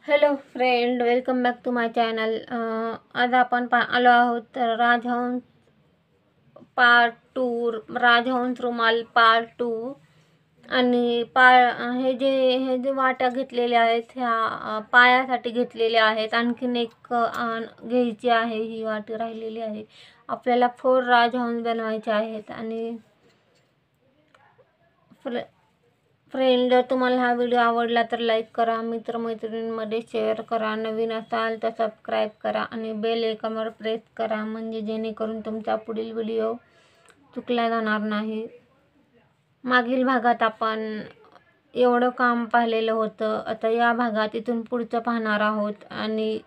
Hello friend, welcome back to my channel. आज आपण आलो आहोत तर राजहंस पार्ट 2, राजहंस रुमाल पार्ट 2. आणि हे जे वाट्या घेतलेल्या आहेत ह्या पायासाठी घेतलेल्या आहेत. आणखीन एक घ्यायची आहे. ही वाटी राहिलेली आहे. आपल्याला 4 राजहंस बनवायचे आहेत. आणि फ्रेंड, जर तुम्हाला हा व्हिडिओ आवडला तर लाईक करा, मित्रमैत्रिणींमध्ये शेअर करा, नवीन असाल तर सबस्क्राईब करा आणि बेल आयकॉनवर प्रेस करा, म्हणजे जेणेकरून तुमचा पुढील व्हिडिओ चुकला जाणार नाही. मागील भागात आपण एवढं काम पाहिलेलं होतं. आता या भागात इथून पुढचं पाहणार आहोत. आणि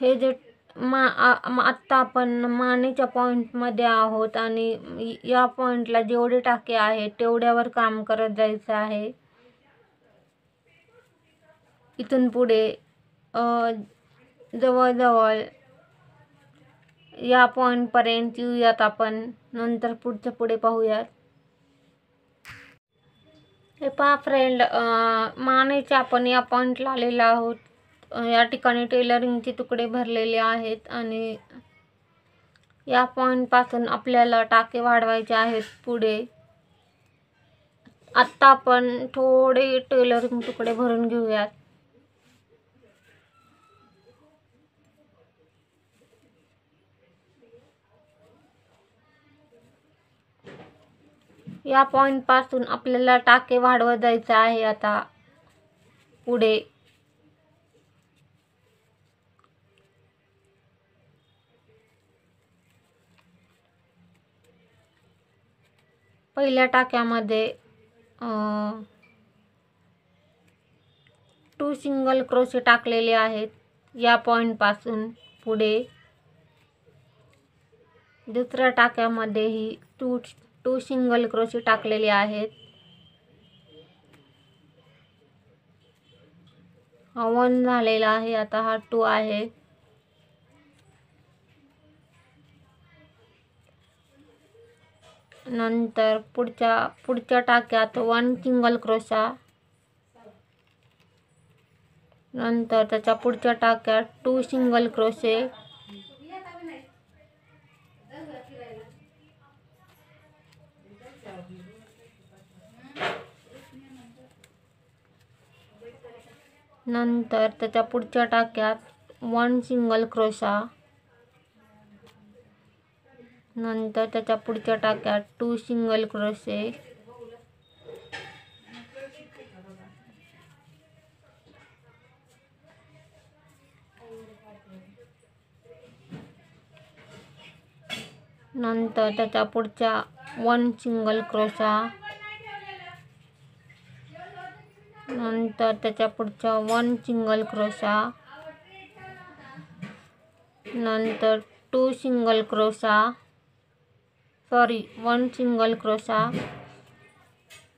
हे जे आत्ता आपण मानेच्या पॉईंटमध्ये आहोत आणि या पॉईंटला जेवढे टाके आहेत तेवढ्यावर काम करत जायचं आहे. इथून पुढे जवळजवळ या पॉईंटपर्यंत येऊयात आपण. नंतर पुढे पाहूयात. हे पहा फ्रेंड, मानेचे आपण या पॉईंटला आलेलो आहोत. या ठिकाणी टेलरिंगचे तुकडे भरलेले आहेत आणि या पॉईंटपासून आपल्याला टाके वाढवायचे आहेत पुढे. आत्ता आपण थोडे टेलरिंग तुकडे भरून घेऊयात. या पॉईंटपासून आपल्याला टाके वाढवत जायचं आहे आता पुढे. पहिल्या टाक्यामध्ये 2 सिंगल क्रोशे टाकलेले आहेत या पॉईंटपासून पुढे. दुसऱ्या टाक्यामध्येही 2 सिंगल क्रोशे टाकलेले आहेत. हा 1 झालेला आहे. आता हा 2 आहे. नंतर पुढच्या टाक्यात 1 सिंगल क्रोशा. नंतर त्याच्या पुढच्या टाक्यात 2 सिंगल क्रोशे. नंतर त्याच्या पुढच्या टाक्यात 1 सिंगल क्रोशा. नंतर त्याच्या पुढच्या टाक्यात 2 सिंगल क्रोशे. नंतर त्याच्या पुढच्या 1 सिंगल क्रोशा. नंतर त्याच्या पुढच्या 1 सिंगल क्रोशा. नंतर 2 सिंगल क्रोशा, 1 सिंगल क्रोशा.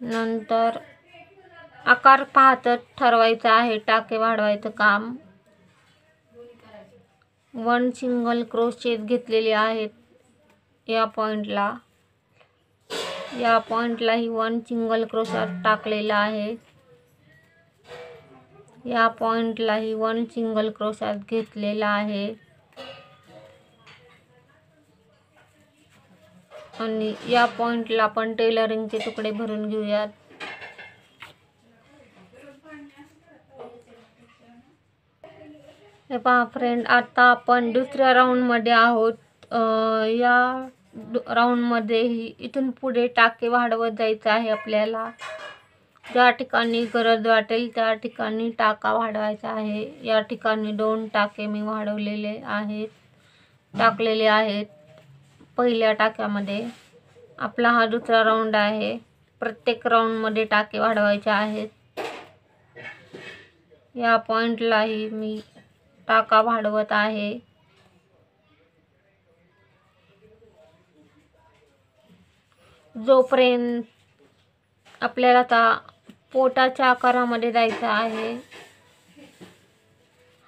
नंतर आकार पाहतच ठरवायचा आहे टाके वाढवायचं काम. 1 सिंगल क्रोशे घेतलेले आहेत या पॉईंटला. या पॉईंटलाही 1 सिंगल क्रोशा टाकलेला आहे. या पॉईंटलाही 1 सिंगल क्रोशा घेतलेला आहे. आणि या पॉईंटला आपण टेलरिंगचे तुकडे भरून घेऊयात. हे पहा फ्रेंड, आता आपण दुसऱ्या राऊंडमध्ये आहोत. या राऊंडमध्येही इथून पुढे टाके वाढवत जायचं आहे आपल्याला. ज्या ठिकाणी गरज वाटेल त्या ठिकाणी टाका वाढवायचा आहे. या ठिकाणी 2 टाके मी वाढवलेले आहेत, टाकलेले आहेत पहिल्या टाक्यामध्ये. आपला हा दुसरा राऊंड आहे. प्रत्येक राऊंडमध्ये टाके वाढवायचे आहेत. या पॉईंटलाही मी टाका वाढवत आहे. जोपर्यंत आपल्याला आता पोटाच्या आकारामध्ये जायचं आहे.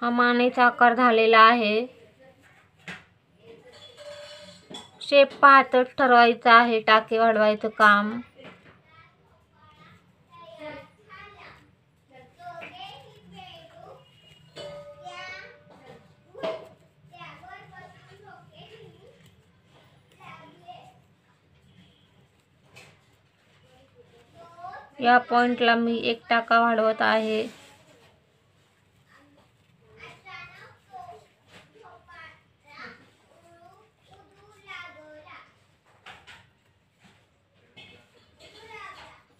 हा मानेचा आकार झालेला आहे. शेप पाहतच ठरवायचा आहे टाके वाढवायचं काम. या पॉइंटला मी 1 टाका वाढवत आहे.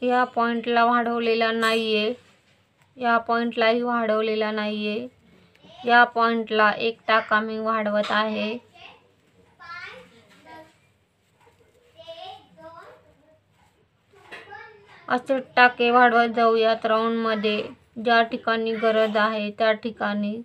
या पॉइंटला वाढवलेला नाहीये. या पॉइंटलाही वाढवलेला नाहीये. या पॉइंटला 1 टाका मी वाढवत आहे. असे टाके वाढवत जाऊयात राऊंडमध्ये. ज्या ठिकाणी गरज आहे त्या ठिकाणी.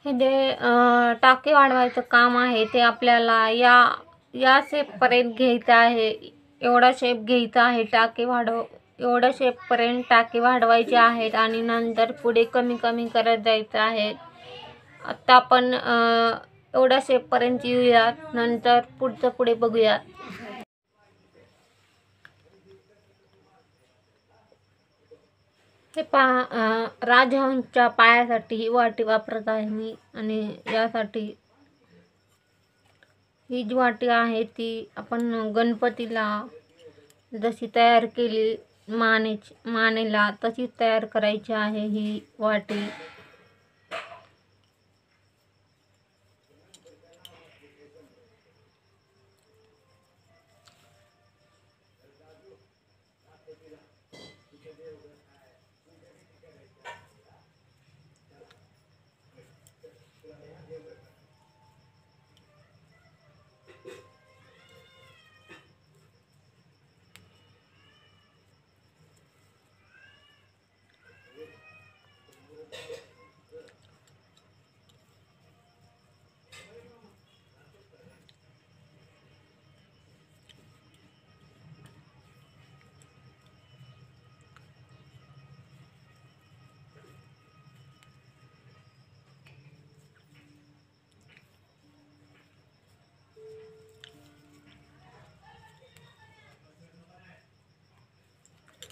हे जे टाके वाढवायचं काम आहे ते आपल्याला या शेपपर्यंत घ्यायचं आहे. एवढा शेप घ्यायचा आहे. एवढ्या शेपपर्यंत टाके वाढवायचे आहेत आणि नंतर पुढे कमी कमी करत जायचं आहे. आता आपण एवढ्या शेपपर्यंत येऊयात, नंतर पुढचं पुढे बघूयात. हे पहा, राजहंसच्या पायासाठी ही वाटी वापरत आहे मी. आणि यासाठी ही जी वाटी आहे ती आपण गणपतीला जशी तयार केली मानेला तशी तयार करायची आहे ही वाटी.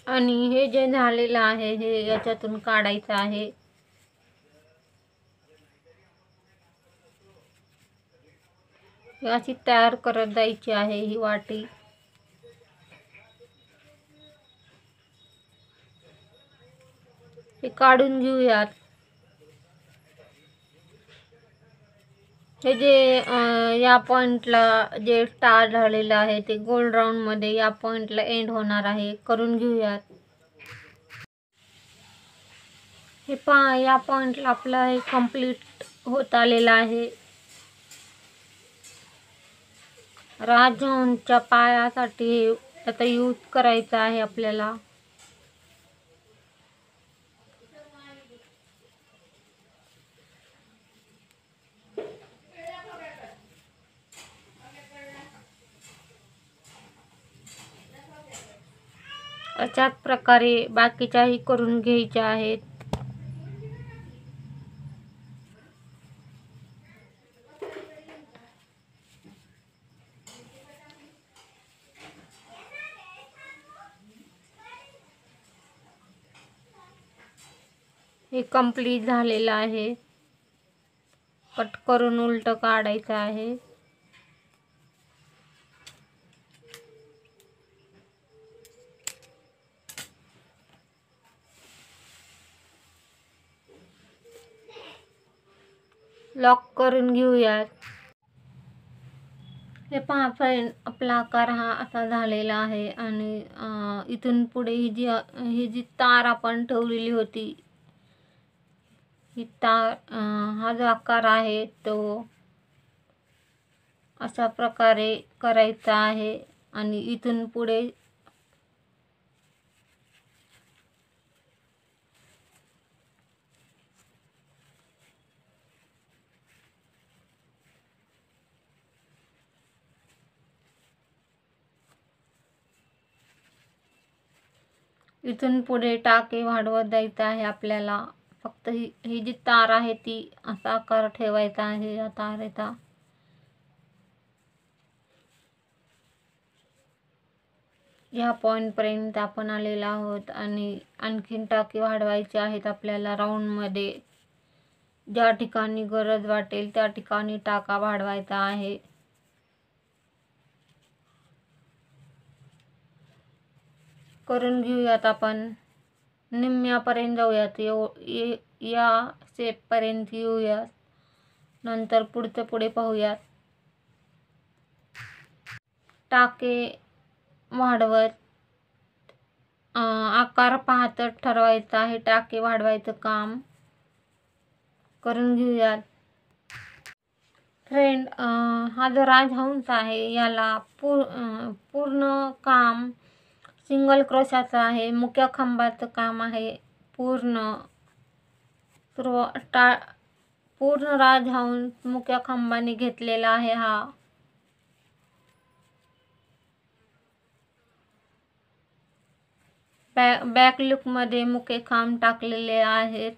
आणि हे जे झालेलं आहे हे याच्यातून काढायचं आहे. अशी तयार करत जायची आहे ही वाटी. हे काढून घेऊयात. हे जे या पॉइंटला जे स्टार झालेलं आहे ते गोल राऊंडमध्ये या पॉइंटला एंड होणार आहे. करून घेऊयात. हे पहा, या पॉइंटला आपलं हे कंप्लीट होत आलेलं आहे. राजहंसच्या पायासाठी आता यूज करायचा आहे आपल्याला. अशाच प्रकारे बाकीच्याही करून घ्यायच्या आहेत. हे कंप्लीट झालेलं आहे. कट करून उलट काढायचं आहे. लॉक करून घेऊयात. हे पहा फ्रेंड, आपला आकार हा असा झालेला आहे. आणि इथून पुढे ही जी तार आपण ठेवलेली होती, ही तार, हा जो आकार आहे तो अशा प्रकारे करायचा आहे. आणि इथून पुढे टाके वाढवत जायचं आहे आपल्याला. फक्त ही जी तार आहे ती असा आकार ठेवायचा आहे या तारेचा. ह्या पॉईंटपर्यंत आपण आलेलो आहोत आणि आणखीन टाके वाढवायचे आहेत आपल्याला राऊंडमध्ये. ज्या ठिकाणी गरज वाटेल त्या ठिकाणी टाका वाढवायचा आहे. करून घेऊयात आपण. निम्म्यापर्यंत जाऊयात. या स्टेपपर्यंत येऊयात. नंतर पुढे पाहूयात. टाके वाढवत आकार पाहत ठरवायचा आहे. टाके वाढवायचं काम करून घेऊयात. फ्रेंड, हा जो राजहंस आहे याला पूर्ण काम सिंगल क्रोशाचं आहे. मुख्य खांबाचं काम आहे. पूर्ण राजहंस मुख्य खांबाने घेतलेला आहे. हा बॅक लुक मध्ये मुख्य खांब टाकलेले आहेत.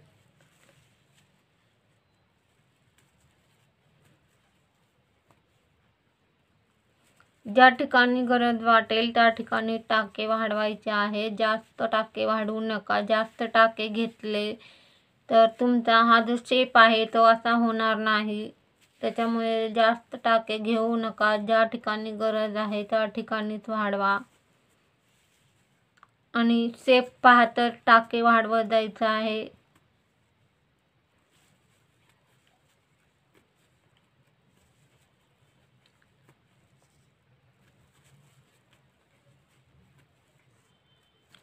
ज्या ठिकाणी गरज वाटेल त्या ठिकाणी टाके वाढवायचे आहे. जास्त टाके वाढवू नका. जास्त टाके घेतले तर तुमचा हा जो शेप आहे तो असा होणार नाही. त्याच्यामुळे जास्त टाके घेऊ नका. ज्या ठिकाणी गरज आहे त्या ठिकाणीच वाढवा आणि शेप पाहत टाके वाढवत जायचं आहे.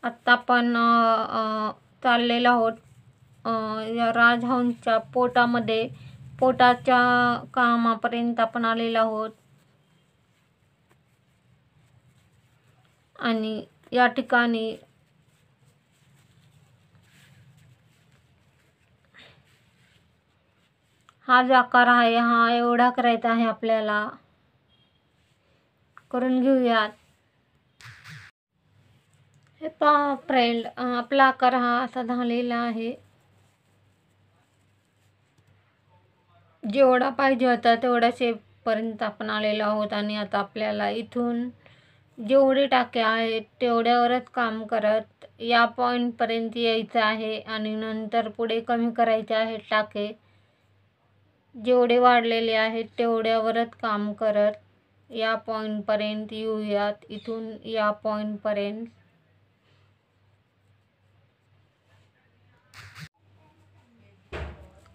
आत्ता आपण चाललेलो आहोत या राजहंसच्या पोटाच्या कामापर्यंत आपण आलेलो आहोत. आणि या ठिकाणी हा जो आकार आहे हा एवढा करायचा आहे आपल्याला. करून घेऊयात. हे पहा फ्रेंड, आपला आकार हा असा झालेला आहे. जेवढा पाहिजे होता तेवढ्या शेपपर्यंत आपण आलेलो आहोत. आणि आता आपल्याला इथून जेवढे टाके आहेत तेवढ्यावरच काम करत या पॉईंटपर्यंत यायचं आहे. आणि नंतर पुढे कमी करायचे आहेत टाके. जेवढे वाढलेले आहेत तेवढ्यावरच काम करत या पॉईंटपर्यंत येऊयात. इथून या पॉईंटपर्यंत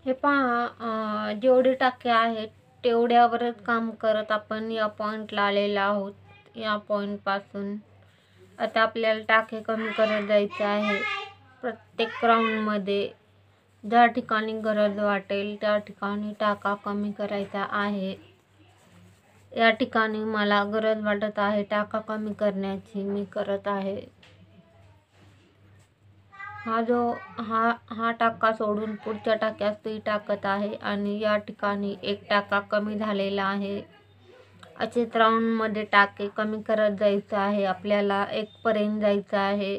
हे पहा, जेवढे टाके आहेत तेवढ्यावरच काम करत आपण या पॉईंटला आलेलो आहोत. या पॉईंटपासून आता आपल्याला टाके कमी करत जायचे आहे. प्रत्येक राऊंडमध्ये ज्या ठिकाणी गरज वाटेल त्या ठिकाणी टाका कमी करायचा आहे. या ठिकाणी मला गरज वाटत आहे टाका कमी करण्याची, मी करत आहे. हा टाका सोडून पुढच्या टाक्यात सुई टाकत आहे आणि या ठिकाणी एक टाका कमी झालेला आहे. असेच राऊंडमध्ये टाके कमी करत जायचं आहे आपल्याला. 1 पर्यंत जायचं आहे.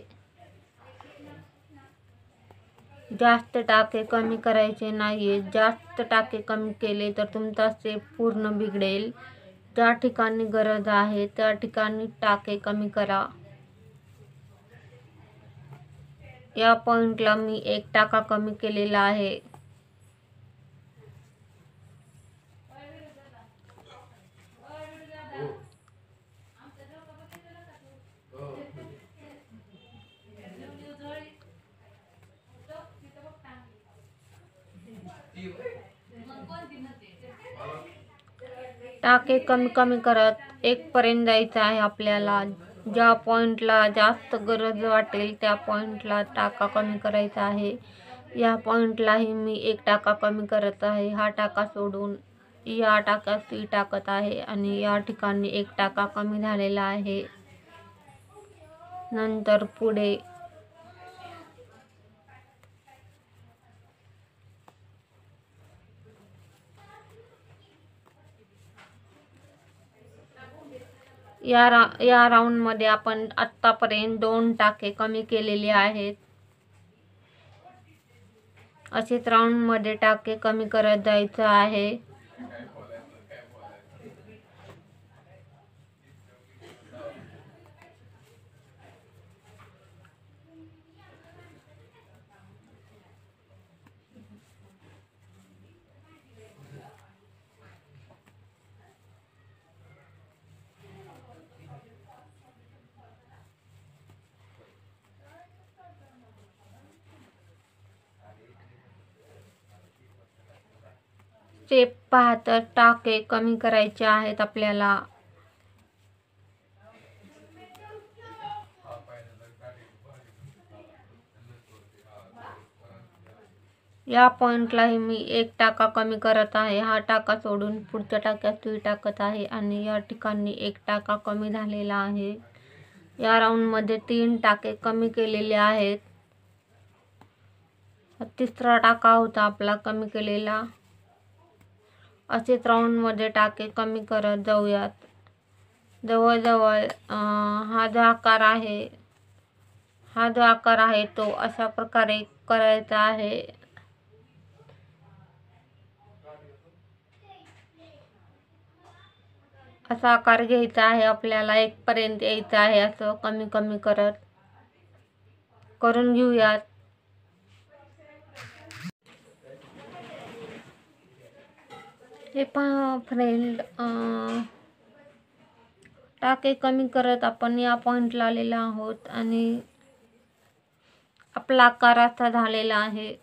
जास्त टाके कमी करायचे नाहीये. जास्त टाके कमी केले तर तुमचा शेप पूर्ण बिघडेल. ज्या ठिकाणी गरज आहे त्या ठिकाणी टाके कमी करा. या पॉईंटला मी 1 टाका कमी केलेला आहे. टाके कमी करत 1 पर्यंत जायचं आहे आपल्याला. ज्या पॉईंटला जास्त गरज वाटेल त्या पॉईंटला टाका कमी करायचा आहे. या पॉईंटलाही मी 1 टाका कमी करत आहे. हा टाका सोडून या टाक्यात सुई टाकत आहे आणि या ठिकाणी 1 टाका कमी झालेला आहे. नंतर पुढे या राऊंडमध्ये आपण आत्तापर्यंत 2 टाके कमी केलेले आहेत. असेच राऊंडमध्ये टाके कमी करत जायचं आहे. शेप पाहता टाके कमी करायचे आहेत आपल्याला. या पॉइंटलाही मी 1 टाका कमी करत आहे. हा टाका सोडून पुढच्या टाक्यात सुई टाकत आहे आणि या ठिकाणी 1 टाका कमी झालेला आहे. या राऊंडमध्ये 3 टाके कमी केलेले आहेत. तिसरा टाका होता आपला कमी केलेला. असेच राऊंडमध्ये टाके कमी करत जाऊयात. जवळजवळ हा जो आकार आहे तो अशा प्रकारे करायचा आहे. असा आकार घ्यायचा आहे आपल्याला. 1 पर्यंत यायचं आहे. असं कमी कमी करत करून घेऊयात. हे पहा फ्रेंड, टाके कमी करत आपण या पॉइंटला आलेलो आहोत आणि आपला आकार असा झालेला आहे.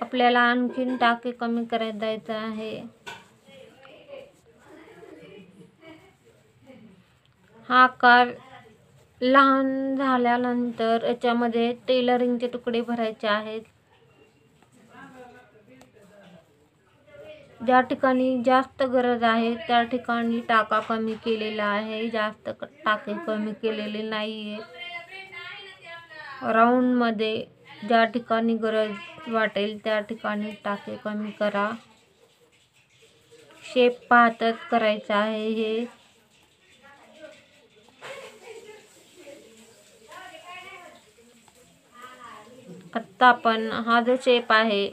आपल्याला आणखीन टाके कमी करत जायचं आहे. हा आकार लहान झाल्यानंतर याच्यामध्ये टेलरिंगचे तुकडे भरायचे आहेत. ज्या ठिकाणी जास्त गरज आहे त्या ठिकाणी टाका कमी केलेला आहे. जास्त टाके कमी केलेले नाहीये. राऊंडमध्ये ज्या ठिकाणी गरज वाटेल त्या ठिकाणी टाके कमी करा. शेप पाहतच करायचं आहे हे. आत्ता आपण हा जो शेप आहे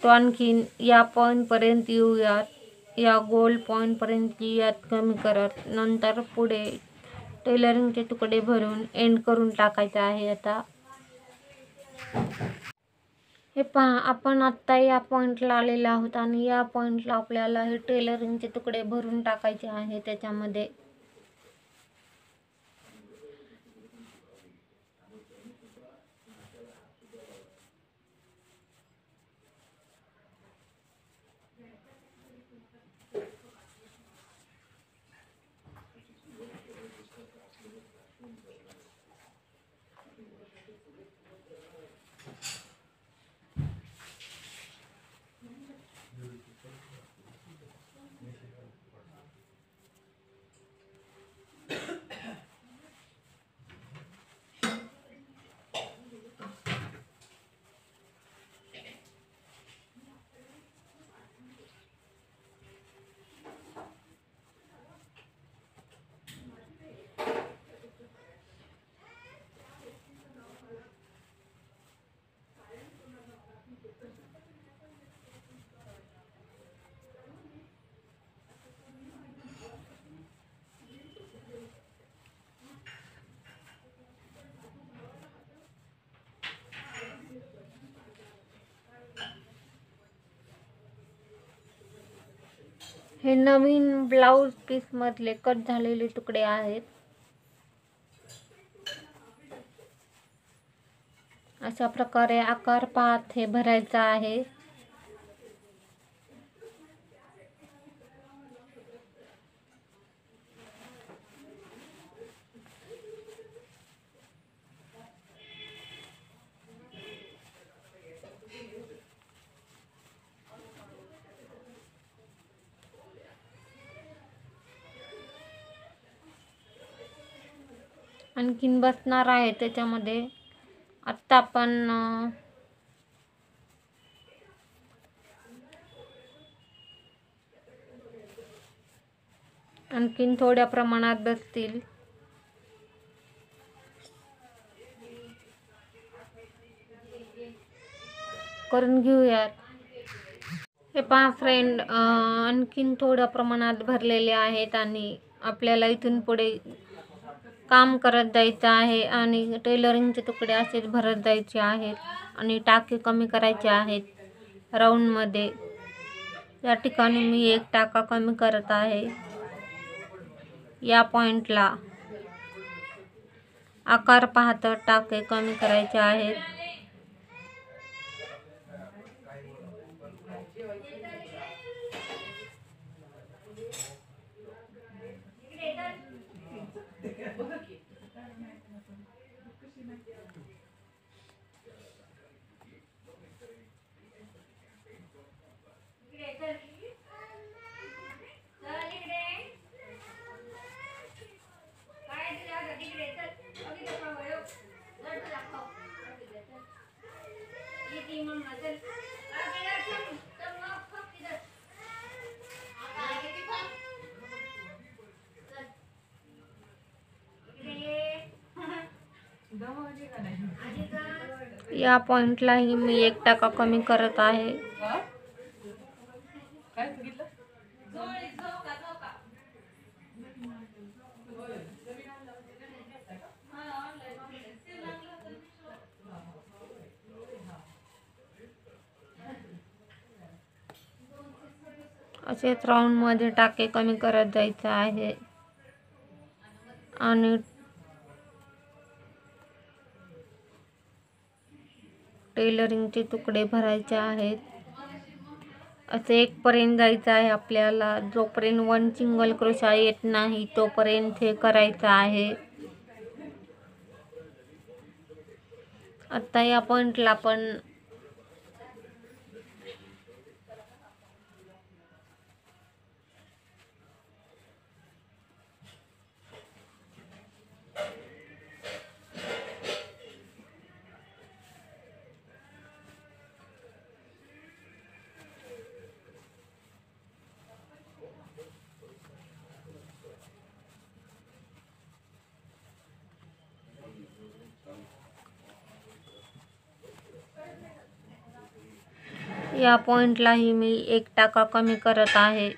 तो आणखीन या पॉइंट पर्यंत येऊयात. या गोल पॉइंट पर्यंत येऊयात कमी करत. नंतर पुढे टेलरिंगचे तुकडे भरून एंड करून टाकायचे आहे. आता हे पहा, आपण आत्ता या पॉइंटला आलेलो आहोत आणि या पॉइंटला आपल्याला हे टेलरिंगचे तुकडे भरून टाकायचे आहे त्याच्यामध्ये. हे नवीन ब्लाउज पीस मधले कट झालेले तुकडे आहेत. अशा प्रकारे आकार पाहत हे भरायचा आहे. आणखीन बसणार आहे त्याच्यामध्ये. आत्ता आपण आणखीन थोड्या प्रमाणात बसतील. करून घेऊयात. हे पहा फ्रेंड, आणखीन थोड्या प्रमाणात भरलेले आहेत आणि आपल्याला इथून पुढे काम करत जायचं आहे आणि टेलरिंगचे तुकडे असेच भरत जायचे आहेत आणि टाके कमी करायचे आहेत राऊंडमध्ये. या ठिकाणी मी 1 टाका कमी करत आहे. या पॉइंटला आकार पाहता टाके कमी करायचे आहेत. या पॉइंटलाही मी 1% कमी करत आहे. असेच राऊंडमध्ये टाके कमी करत जायचं आहे आणि टेलरिंगचे तुकडे भरायचे आहेत. असे 1 पर्यंत जायचं आहे आपल्याला. जोपर्यंत 1 सिंगल क्रोशा येत नाही तोपर्यंत हे करायचं आहे. आता या पॉइंटला आपण या पॉइंटलाही मी 1% कमी करत आहे.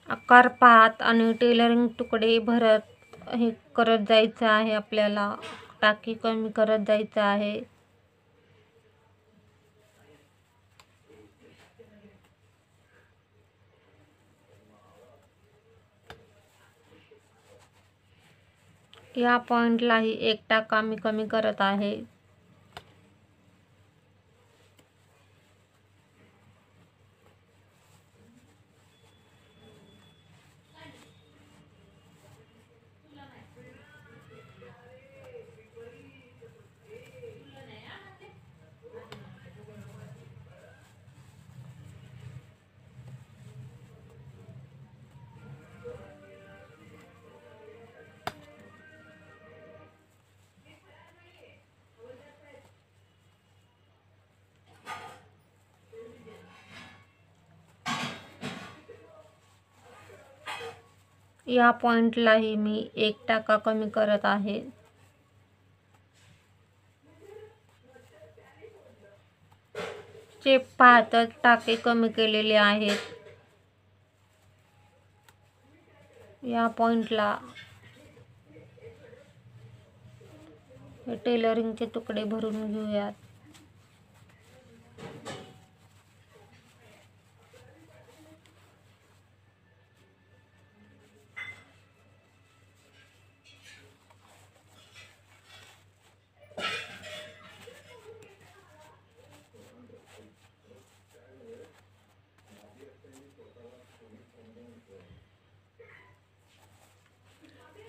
आकार पाहत आणि टेलरिंग तुकडे भरत हे करत जायचं आहे आपल्याला. टाके कमी करत जायचं आहे. या पॉइंटलाही 1% मी कमी करत आहे. या पॉइंटलाही मी 1% कमी करत आहे. स्टेप पाहतच टाके कमी केलेले आहेत. या पॉइंटला हे टेलरिंगचे तुकडे भरून घेऊयात.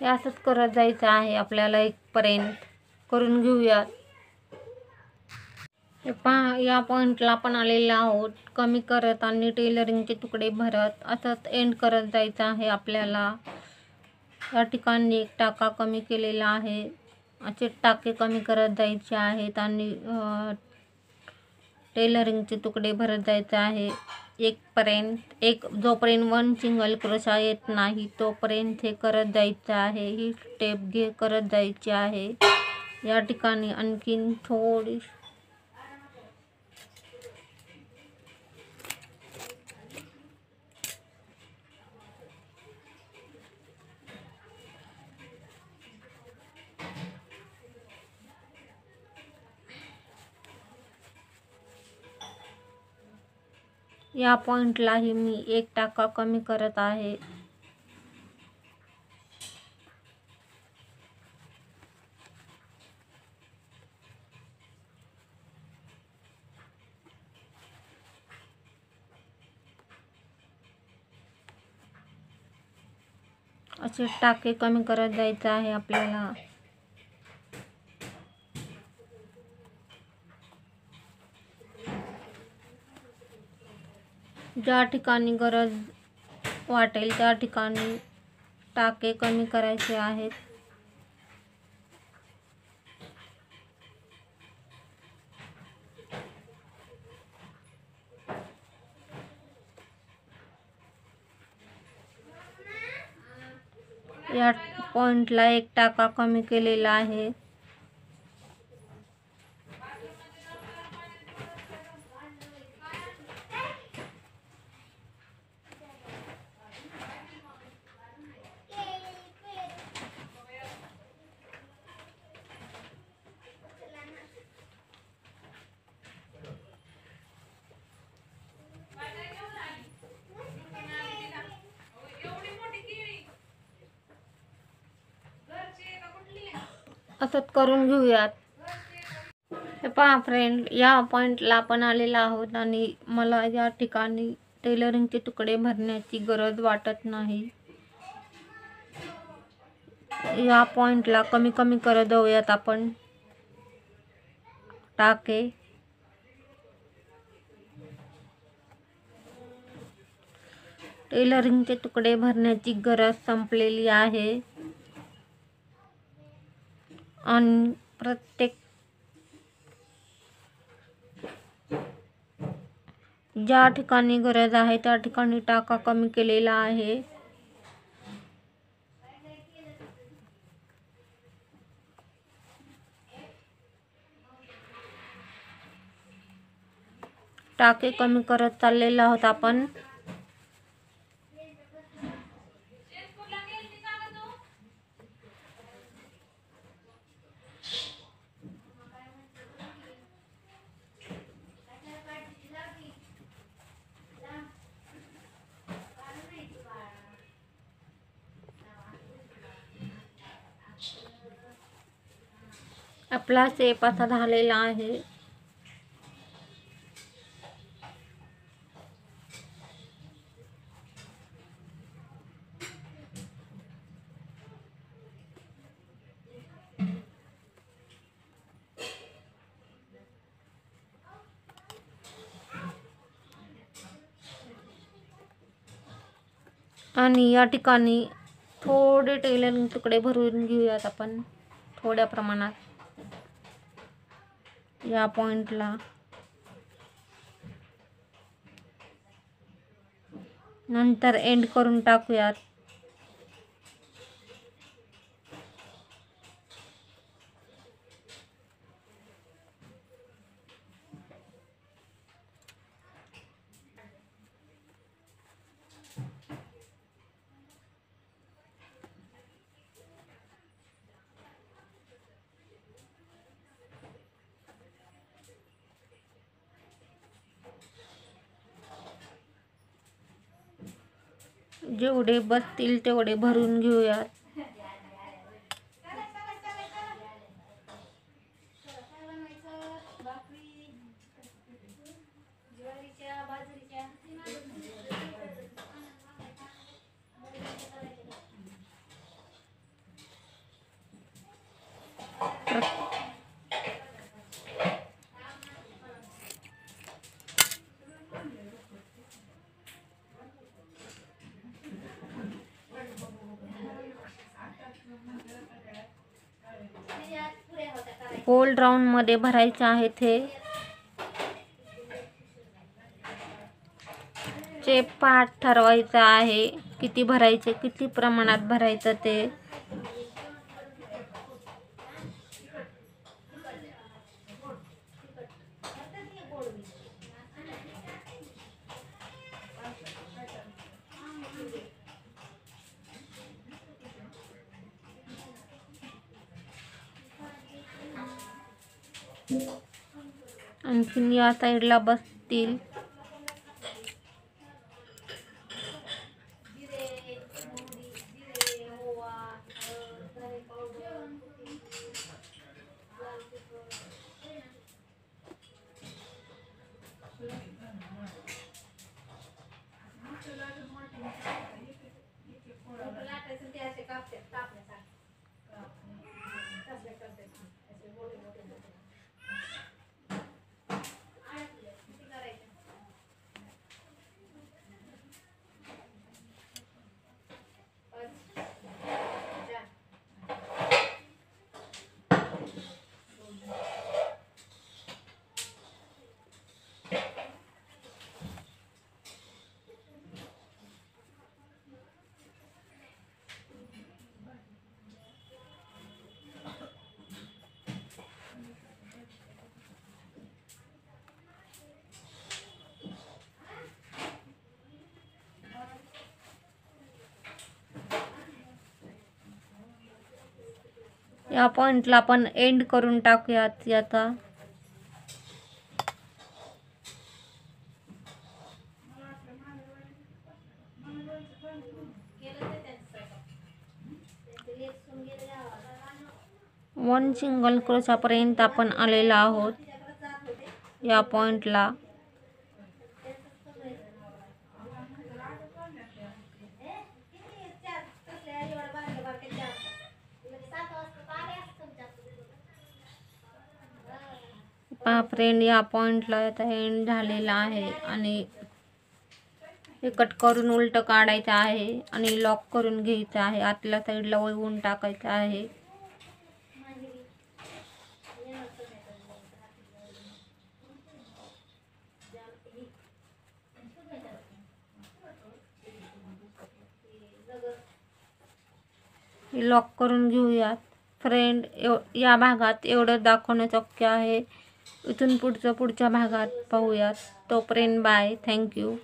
हे असंच करत जायचं आहे आपल्याला. 1 पर्यंत करून घेऊयात. हे पहा, या पॉइंटला आपण आलेलो आहोत. कमी करत आणि टेलरिंगचे तुकडे भरत असंच एंड करत जायचं आहे आपल्याला. या ठिकाणी 1% कमी केलेला आहे. असे टाके कमी करत जायचे आहेत आणि टेलरिंगचे तुकडे भरत जायचे आहे 1 पर्यंत. जोपर्यंत 1 सिंगल क्रोशा येत नाही तोपर्यंत हे करत जायचं आहे. ही स्टेप करत जायची आहे. या ठिकाणी आणखीन थोडी या पॉइंटलाही मी 1% कमी करत आहे. असे टाके कमी करत जायचं आहे आपल्याला. ज्या ठिकाणी गरज वाटेल त्या ठिकाणी टाके कमी करायचे आहेत. या पॉइंटला एक टाका कमी केलेला आहे. असंच करून घेऊयात. हे पहा फ्रेंड, या पॉइंटला आपण आलेला आहोत आणि मला या ठिकाणी टेलरिंगचे तुकडे भरण्याची गरज वाटत नाही. या पॉइंटला कमी कमी करत जाऊयात आपण टाके. टेलरिंगचे तुकडे भरण्याची गरज संपलेली आहे आणि प्रत्येक ज्या ठिकाणी गरज आहे त्या ठिकाणी टाका कमी केलेला आहे. टाके कमी करत चाललेलो आहोत आपण. आपला शेप असा झालेला आहे. आणि या ठिकाणी थोडे टेलरिंग तुकडे भरून घेऊयात आपण थोड्या प्रमाणात या पॉइंटला. नंतर एंड करून टाकूयात. जेवढे बसतील तेवढे भरून घेऊयात. गोल राऊंड मध्ये भरायचे आहेत हे. शेप पार्ट ठरवायचा आहे, किती भरायचे, किती प्रमाणात भरायचं ते. आणखीन या साईडला बसतील. या पॉईंटला आपण एंड करून टाकूयात याचा. वन सिंगल क्रोशापर्यंत आपण आलेलो आहोत या पॉईंटला. पहा फ्रेंड, या पॉईंटला आता एंड झालेला आहे आणि हे कट करून उलट काढायचं आहे आणि लॉक करून घ्यायचं आहे. आतल्या साईडला वळवून टाकायचं आहे. लॉक करून घेऊयात फ्रेंड. या भागात एवढं दाखवणं शक्य आहे. इथून पुढच्या भागात पाहूयात. तोपर्यंत बाय. थँक्यू.